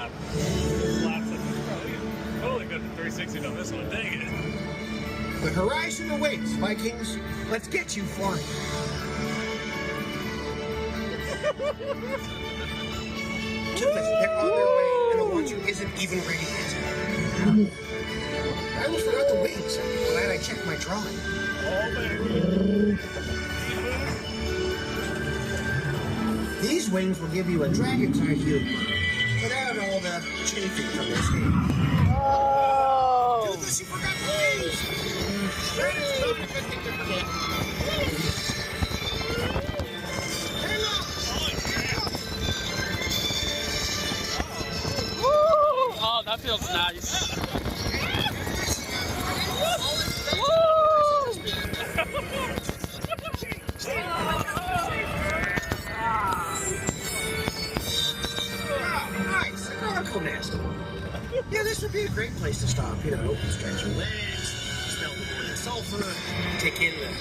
lap. Laps of totally good 360 on this one. Dang it. The horizon awaits, Vikings. Let's get you flying. Toothless, they're on their way, and the launch isn't even ready yet. I almost forgot the wings. I'm glad I checked my drawing. These wings will give you a dragon's eye view without all the chafing from this thing. Oh! Toothless, you forgot the wings! Dragon's not a good thing to forget. Hang on! Oh, that feels nice. Nice, a chronicle nest. Yeah, this would be a great place to stop. You know, stretch your legs, smell the morning sulfur, take in the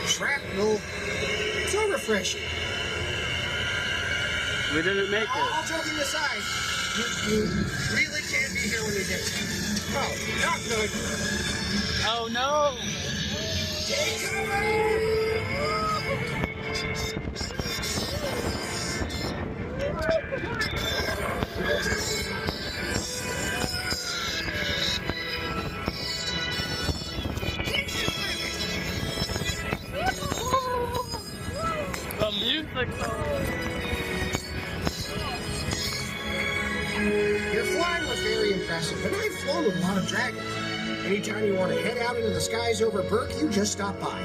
shrapnel. So refreshing. We didn't make it. All joking aside, you really can be here when you get here. Oh, not good. Oh no! Take The music. Your flying was very impressive, but I've flown with a lot of dragons. Anytime you want to head out into the skies over Burke, you just stop by.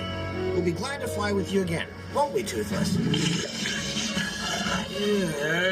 We'll be glad to fly with you again, won't we, Toothless? Yeah.